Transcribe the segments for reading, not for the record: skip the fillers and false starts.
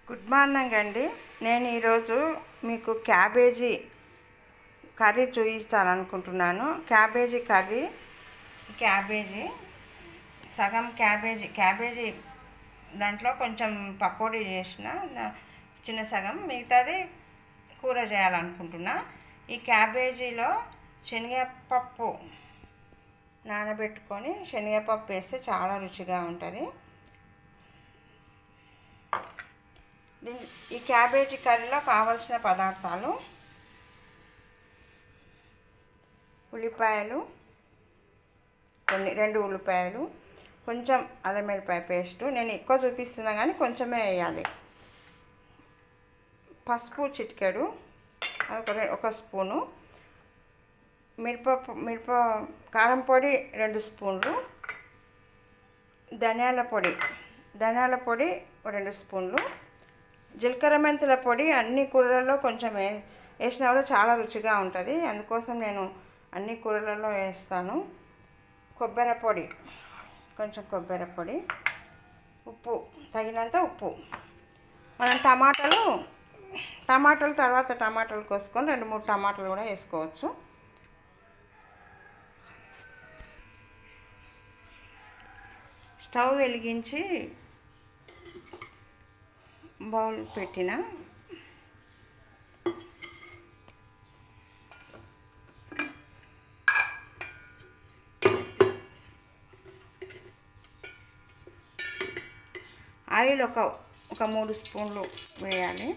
Good morning అండి. నేను ఈరోజు మీకు క్యాబేజీ కర్రీ చూపించాలనుకుంటున్నాను. క్యాబేజీ కర్రీ, సగం క్యాబేజీ దాంట్లో కొంచెం పకోడీ చేసిన చిన్న సగం, మిగతాది కూర చేయాలనుకుంటున్నా. ఈ క్యాబేజీలో శనగపప్పు నానబెట్టుకొని శనగపప్పు వేస్తే చాలా రుచిగా ఉంటుంది. ఈ క్యాబేజీ కర్రీలో కావలసిన పదార్థాలు: ఉల్లిపాయలు, 2 ఉల్లిపాయలు, కొంచెం అల్లం వెల్లిపాయ పేస్టు, నేను ఎక్కువ చూపిస్తున్నా కానీ కొంచెమే వేయాలి. పసుపు చిటికెడు, ఒక స్పూను, కారం పొడి 2 స్పూన్లు, ధనియాల పొడి 2 స్పూన్లు, జీలకర్ర మెంతుల పొడి అన్ని కూరలలో కొంచెం వేసినా కూడా చాలా రుచిగా ఉంటుంది. అందుకోసం నేను అన్ని కూరలలో వేస్తాను. కొంచెం కొబ్బరి పొడి, ఉప్పు తగినంత ఉప్పు. మనం టమాటాలు తర్వాత టమాటాలు కోసుకొని 2-3 టమాటాలు కూడా వేసుకోవచ్చు. స్టవ్ వెలిగించి బౌల్ పెట్టిన ఆయిల్ ఒక 3 స్పూన్లు వేయాలి.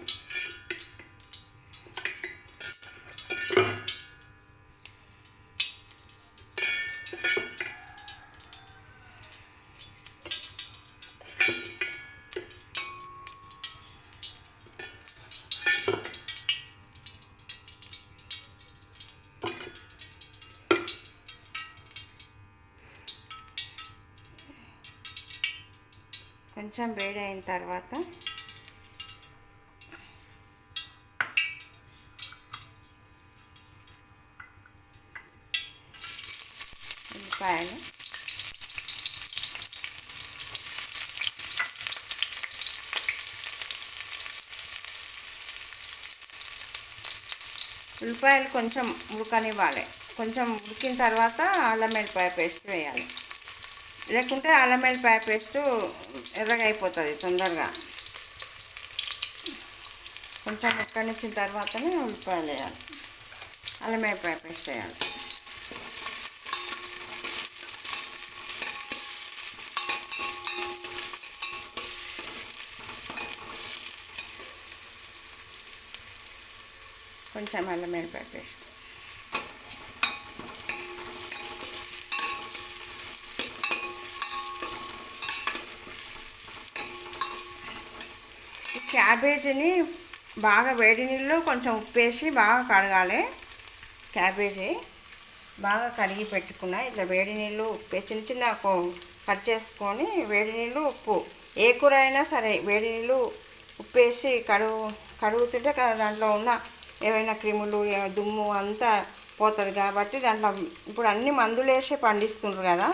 కొంచెం వేడి అయిన తర్వాత ఉల్లిపాయలు, కొంచెం ఉడకనివ్వాలి. కొంచెం ఉడికిన తర్వాత అల్లం వెల్లిపాయ పేస్ట్ వేయాలి. లేకుంటే అల్లం వెల్లిపాయ పేస్టు ఎర్రగా అయిపోతుంది తొందరగా. కొంచెం ఉడకనిచ్చిన తర్వాతనే ఉల్లిపాయలు వేయాలి, అల్లం వెల్లిపాయ పేస్ట్ వేయాలి. కొంచెం అల్లం వెల్లిపాయ పేస్ట్, క్యాబేజీని బాగా వేడి నీళ్ళు కొంచెం ఉప్పేసి బాగా కడగాలి. క్యాబేజీ బాగా కడిగి పెట్టుకున్న ఇట్లా వేడి నీళ్ళు చిన్న చిన్న కట్ చేసుకొని వేడి నీళ్ళు ఉప్పు, ఏ కూర అయినా సరే వేడి నీళ్ళు ఉప్పేసి కడుగుతుంటే దాంట్లో ఉన్న ఏవైనా క్రిములు దుమ్ము అంతా పోతుంది. కాబట్టి దాంట్లో ఇప్పుడు అన్ని మందులు వేసి పండిస్తుండ్రు కదా,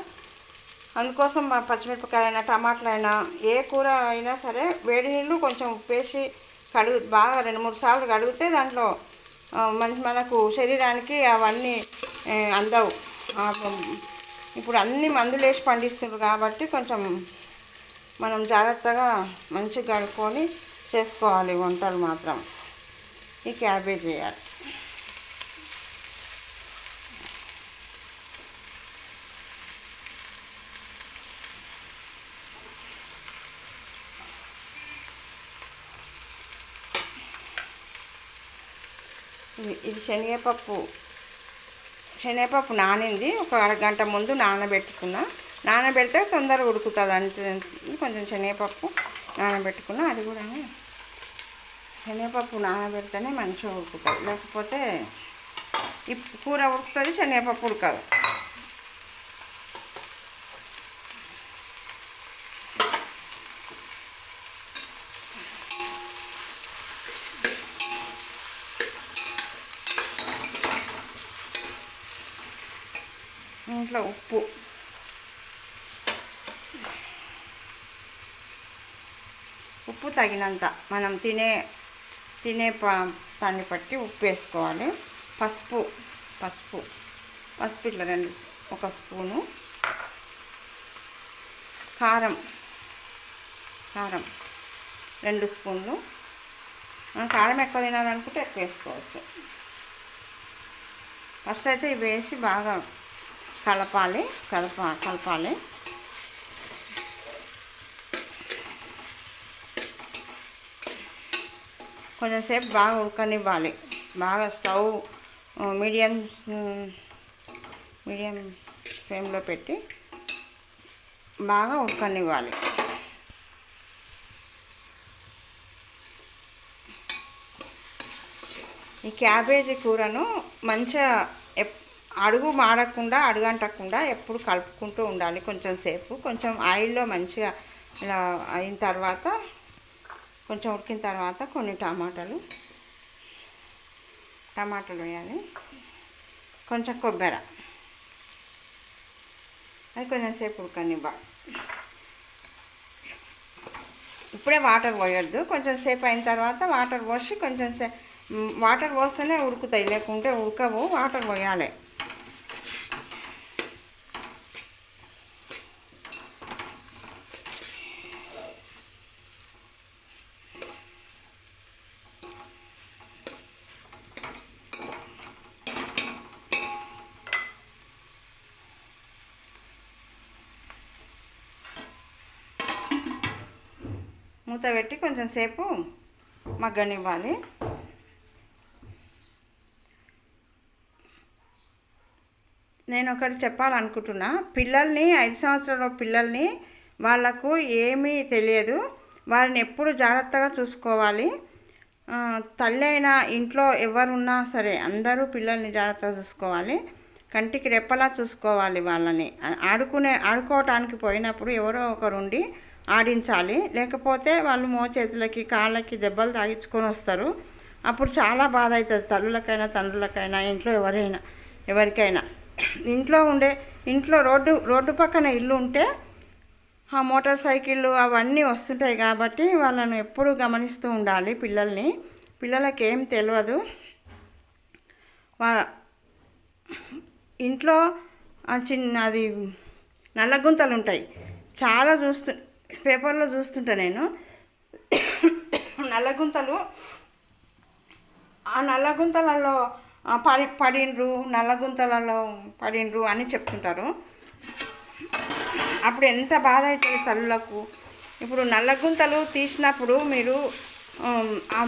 అందుకోసం పచ్చిమిరపకాయలైనా టమాటాలైనా ఏ కూర అయినా సరే వేడి నీళ్ళు కొంచెం ఉప్పేసి బాగా 2-3 సార్లు కడిగితే దాంట్లో మనకు శరీరానికి అవన్నీ అందవు. ఇప్పుడు అన్ని మందులు వేసి పండిస్తున్నారు కాబట్టి కొంచెం మనం జాగ్రత్తగా మంచిగా కడుక్కొని చేసుకోవాలి వంటలు మాత్రం. ఈ క్యాబేజీ వేయాలి. ఇది శనగపప్పు నానింది. ఒక అరగంట ముందు నానబెడితే తొందరగా ఉడుకుతుంది. అంటే కొంచెం శనగపప్పు నానబెట్టుకున్నా. అది కూడా శనగపప్పు నానబెడితేనే మంచిగా ఉడుకుతుంది, లేకపోతే ఈ కూర ఉడుకుతుంది, శనగపప్పు ఉడకదు. ఇంట్లో ఉప్పు తగినంత మనం తినే దాన్ని బట్టి ఉప్పు వేసుకోవాలి. పసుపు పసుపు పసుపు ఇట్లా ఒక స్పూను. కారం 2 స్పూన్లు. మనం కారం ఎక్కువ తినాలనుకుంటే ఎక్కువ వేసుకోవచ్చు. ఫస్ట్ అయితే ఇవి వేసి బాగా కలపాలి. కొంచెంసేపు బాగా ఉడకనివ్వాలి. బాగా స్టవ్ మీడియం ఫ్లేమ్లో పెట్టి బాగా ఉడకనివ్వాలి. ఈ క్యాబేజీ కూరను మంచిగా అడుగు మాడకుండా అడుగంటకుండా ఎప్పుడు కలుపుకుంటూ ఉండాలి. కొంచెం ఆయిల్లో మంచిగా ఇలా అయిన తర్వాత, కొంచెం ఉడికిన తర్వాత కొన్ని టమాటాలు వేయాలి. కొంచెం కొబ్బరి, అది కొంచెం సేపు ఉడకనివ్వాలి. ఇప్పుడే వాటర్ పోయొద్దు. కొంచెం సేపు అయిన తర్వాత వాటర్ పోసి వాటర్ పోస్తేనే ఉడుకుతాయి, లేకుంటే ఉడకవు. వాటర్ పోయాలి. మూత పెట్టి కొంచెం సేపు మగ్గనివ్వాలి. నేను ఒకటి చెప్పాలనుకుంటున్నా. పిల్లల్ని 5 సంవత్సరాల పిల్లల్ని వాళ్ళకు ఏమీ తెలియదు. వారిని ఎప్పుడు జాగ్రత్తగా చూసుకోవాలి. తల్లి అయినా ఇంట్లో ఎవరున్నా సరే అందరూ పిల్లల్ని జాగ్రత్తగా చూసుకోవాలి. కంటికి రెప్పలా చూసుకోవాలి. వాళ్ళని ఆడుకోవటానికి పోయినప్పుడు ఎవరో ఒకరుండి ఆడించాలి. లేకపోతే వాళ్ళు మోచేతులకి కాళ్ళకి దెబ్బలు తాగించుకొని వస్తారు. అప్పుడు చాలా బాధ అవుతుంది తల్లులకైనా తండ్రులకైనా, ఇంట్లో ఎవరికైనా. ఇంట్లో రోడ్డు పక్కన ఇల్లు ఉంటే ఆ మోటార్ సైకిళ్ళు అవన్నీ వస్తుంటాయి కాబట్టి వాళ్ళను ఎప్పుడూ గమనిస్తూ ఉండాలి. పిల్లలకి ఏం తెలియదు. ఇంట్లో అది నల్లగుంతలు ఉంటాయి. చాలా పేపర్లో చూస్తుంటా నేను. నల్లగుంతలలో నల్లగుంతలలో పడిండ్రు అని చెప్తుంటారు. అప్పుడు ఎంత బాధ అవుతుంది తల్లులకు. ఇప్పుడు నల్లగుంతలు తీసినప్పుడు మీరు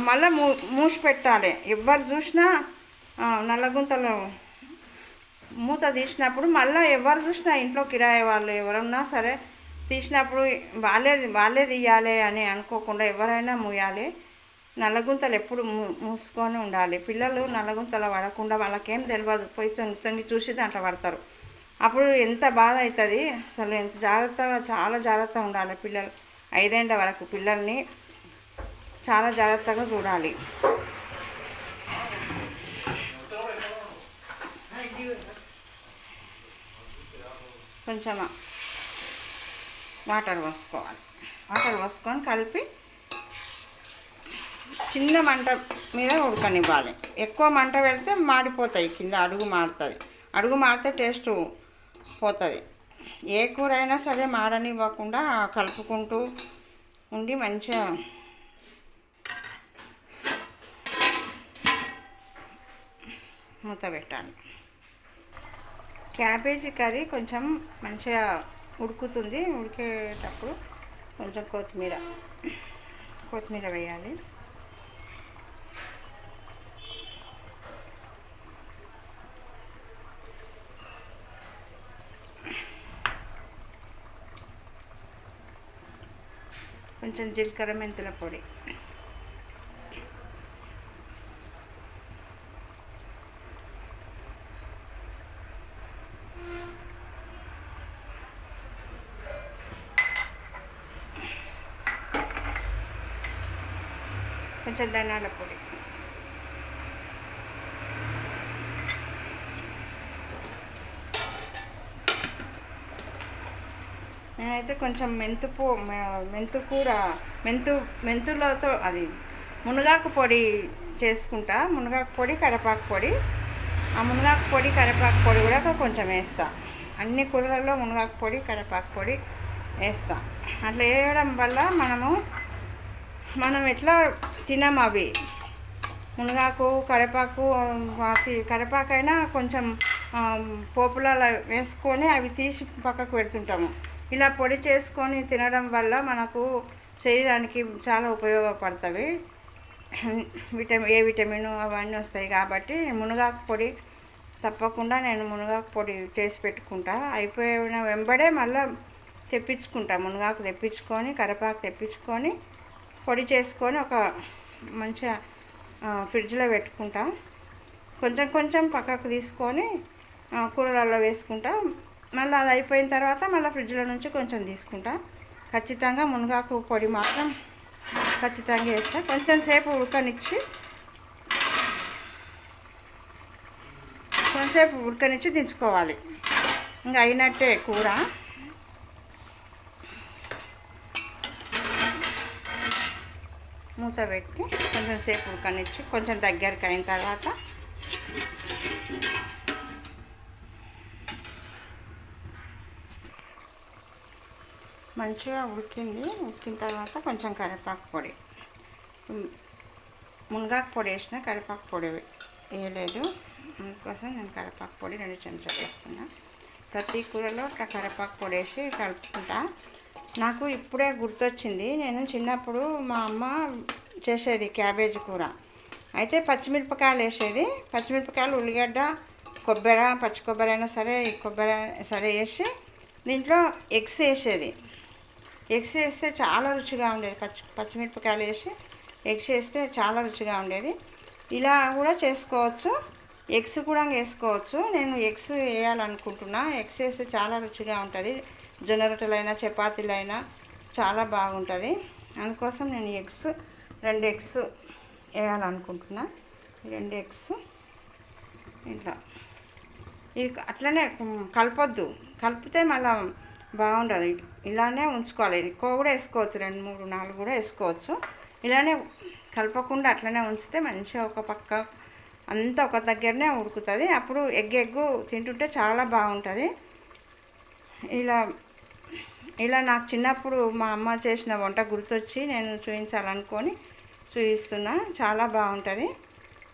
మళ్ళీ మూసి పెట్టాలి. ఎవరు చూసినా నల్లగుంతలు మూత తీసినప్పుడు మళ్ళీ ఎవరు చూసినా, ఇంట్లో కిరాయి వాళ్ళు ఎవరున్నా సరే తీసినప్పుడు వాళ్ళే తీయాలి అని అనుకోకుండా ఎవరైనా మూయాలి. నల్లగుంతలు ఎప్పుడు మూసుకొని ఉండాలి. పిల్లలు నల్లగుంతలు పడకుండా వాళ్ళకేం తెలియదు, పోయి తొంగి చూసి దాంట్లో పడతారు. అప్పుడు ఎంత బాధ అవుతుంది. అసలు చాలా జాగ్రత్తగా ఉండాలి. పిల్లలు 5 ఏళ్ళ వరకు పిల్లల్ని చాలా జాగ్రత్తగా చూడాలి. కొంచెం వాటర్ పోసుకొని కలిపి చిన్న మంట మీద ఉడకనివ్వాలి. ఎక్కువ మంట పెడితే మాడిపోతాయి, కింద అడుగు మాడితే టేస్ట్ పోతుంది. ఏ కూర అయినా సరే మాడనివ్వకుండా కలుపుకుంటూ ఉండి మంచిగా మూత పెట్టాలి. క్యాబేజీ కర్రీ కొంచెం మంచిగా ఉడుకుతుంది. ఉడికేటప్పుడు కొంచెం కొత్తిమీర వేయాలి. కొంచెం జీలకర్ర మెంతుల పొడి, కొంచెం ధనియాల పొడి, నేనైతే కొంచెం మెంతుకూర మెంతులతో అది మునగాకు పొడి చేసుకుంటా. మునగాకు పొడి, కరివేపాకు పొడి. ఆ మునగాకు పొడి, కరివేపాకు పొడి కూడా కొంచెం వేస్తా. అన్ని కూరలలో మునగాకు పొడి, కరివేపాకు పొడి వేస్తా. అట్లా వేయడం వల్ల మనం ఎట్లా తినం అవి మునగాకు, కరివేపాకు. కరివేపాకైనా కొంచెం పోపులలో వేసుకొని అవి తీసి పక్కకు పెడుతుంటాము. ఇలా పొడి చేసుకొని తినడం వల్ల మనకు శరీరానికి చాలా ఉపయోగపడుతుంది. ఏ విటమిన్ అవన్నీ వస్తాయి కాబట్టి మునగాకు పొడి తప్పకుండా నేను మునగాకు పొడి చేసి పెట్టుకుంటా. అయిపోయిన వెంబడే మళ్ళీ తెప్పించుకుంటా. మునగాకు తెప్పించుకొని, కరివేపాకు తెప్పించుకొని పొడి చేసుకొని ఒక మంచిగా ఫ్రిడ్జ్లో పెట్టుకుంటా. కొంచెం కొంచెం పక్కకు తీసుకొని కూరలలో వేసుకుంటా. మళ్ళీ అది అయిపోయిన తర్వాత మళ్ళీ ఫ్రిడ్జ్లో నుంచి కొంచెం తీసుకుంటా. ఖచ్చితంగా మునగాకు పొడి మాత్రం ఖచ్చితంగా వేస్తా. కొంచెం సేపు ఉడకనిచ్చి దించుకోవాలి. ఇంకా అయినట్టే కూర. మూత పెట్టి కొంచెం సేపు ఉడకనిచ్చి కొంచెం దగ్గరికి అయిన తర్వాత మంచిగా ఉడికిన తర్వాత కొంచెం కరివేపాకు పొడి, మునగాకు పొడి వేసిన, కరివేపాకు పొడి వేయలేదు. అందుకోసం నేను కరివేపాకు పొడి 2 చెంచాలు వేసుకున్నా. ప్రతి కూరలో అట్లా కరివేపాకు పొడి వేసి కలుపుకుంటా. నాకు ఇప్పుడే గుర్తొచ్చింది, నేను చిన్నప్పుడు మా అమ్మ చేసేది క్యాబేజీ కూర. అయితే పచ్చిమిరపకాయలు వేసేది. పచ్చిమిరపకాయలు, ఉల్లిగడ్డ, కొబ్బరి, పచ్చి కొబ్బరి అయినా సరే, కొబ్బరి సరే వేసి దీంట్లో ఎగ్స్ వేసేది. ఎగ్స్ వేస్తే చాలా రుచిగా ఉండేది. పచ్చిమిరపకాయలు వేసి ఎగ్స్ వేస్తే చాలా రుచిగా ఉండేది. ఇలా కూడా చేసుకోవచ్చు, ఎగ్స్ కూడా వేసుకోవచ్చు. నేను ఎగ్స్ వేయాలనుకుంటున్నా. ఎగ్స్ వేస్తే చాలా రుచిగా ఉంటుంది. జొన్న రొట్టెలైనా, చపాతీలైనా చాలా బాగుంటుంది. అందుకోసం నేను 2 ఎగ్స్ వేయాలనుకుంటున్నా. 2 ఎగ్స్ ఇట్లా అట్లనే కలపొద్దు. కలిపితే మళ్ళీ బాగుండదు. ఇలానే ఉంచుకోవాలి. ఎక్కువ కూడా వేసుకోవచ్చు, 2, 3, 4 కూడా వేసుకోవచ్చు. ఇలానే కలపకుండా అట్లనే ఉంచితే మంచిగా ఒక పక్క అంతా ఒక దగ్గరనే ఉడుకుతుంది. అప్పుడు ఎగ్గు తింటుంటే చాలా బాగుంటుంది. ఇలా నాకు చిన్నప్పుడు మా అమ్మ చేసిన వంట గుర్తొచ్చి నేను చూపిస్తున్నా. చాలా బాగుంటుంది.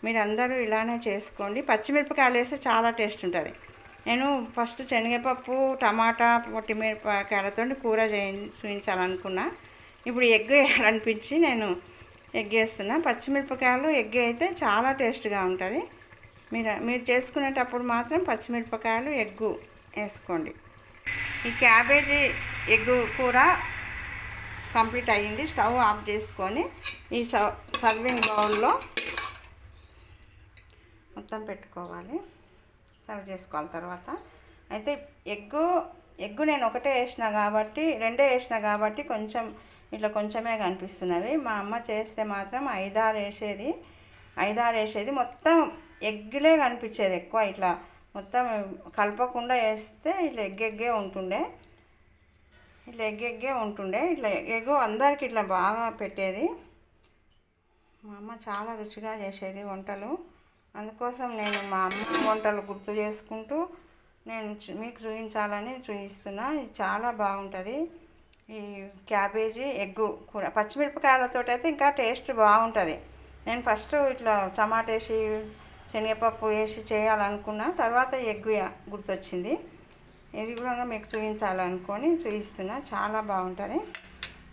మీరందరూ ఇలానే చేసుకోండి. పచ్చిమిరపకాయలు వేస్తే చాలా టేస్ట్ ఉంటుంది. నేను ఫస్ట్ శనగపప్పు, టమాటా, పొట్టిమిరపకాయలతో కూర చూపించాలనుకున్నా. ఇప్పుడు ఎగ్ వేయాలనిపించి నేను ఎగ్ వేస్తున్నా. పచ్చిమిరపకాయలు, ఎగ్ అయితే చాలా టేస్ట్గా ఉంటుంది. మీరు చేసుకునేటప్పుడు మాత్రం పచ్చిమిరపకాయలు, ఎగ్గు వేసుకోండి. ఈ క్యాబేజీ ఎగ్ కూర కంప్లీట్ అయ్యింది. స్టవ్ ఆఫ్ చేసుకొని ఈ సర్వింగ్ బౌల్లో మొత్తం పెట్టుకోవాలి. సర్వ్ చేసుకోవాలి. తర్వాత అయితే ఎగ్గు నేను ఒకటే వేసిన కాబట్టి, 2 వేసిన కాబట్టి కొంచెం ఇట్లా కొంచెమే కనిపిస్తున్నది. మా అమ్మ చేస్తే మాత్రం 5-6 వేసేది. మొత్తం ఎగ్గులే కనిపించేది ఎక్కువ. ఇట్లా మొత్తం కలపకుండా వేస్తే ఇట్లా ఎగ్గే ఉంటుండే. ఇట్లా ఎగ్ అందరికి ఇట్లా బాగా పెట్టేది. మా అమ్మ చాలా రుచిగా చేసేది వంటలు. అందుకోసం నేను మా అమ్మ వంటలు గుర్తు చేసుకుంటూ నేను మీకు చూపించాలని చూపిస్తున్నా. ఇది చాలా బాగుంటుంది. ఈ క్యాబేజీ ఎగ్గు కూర పచ్చిమిరపకాయలతో అయితే ఇంకా టేస్ట్ బాగుంటుంది. నేను ఫస్ట్ ఇట్లా టమాటా వేసి, శనగపప్పు వేసి చేయాలనుకున్నా. తర్వాత ఎగ్గు గుర్తొచ్చింది. ఇది కూడా మీకు చూపించాలనుకొని చూపిస్తున్నా. చాలా బాగుంటుంది.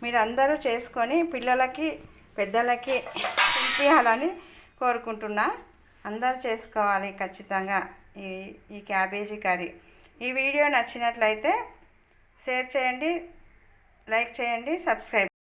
మీరు అందరూ చేసుకొని పిల్లలకి, పెద్దలకి తినిపించాలని కోరుకుంటున్నా. అందరూ చేసుకోవాలి ఖచ్చితంగా ఈ క్యాబేజీ కర్రీ. ఈ వీడియో నచ్చినట్లయితే షేర్ చేయండి, లైక్ చేయండి, సబ్స్క్రైబ్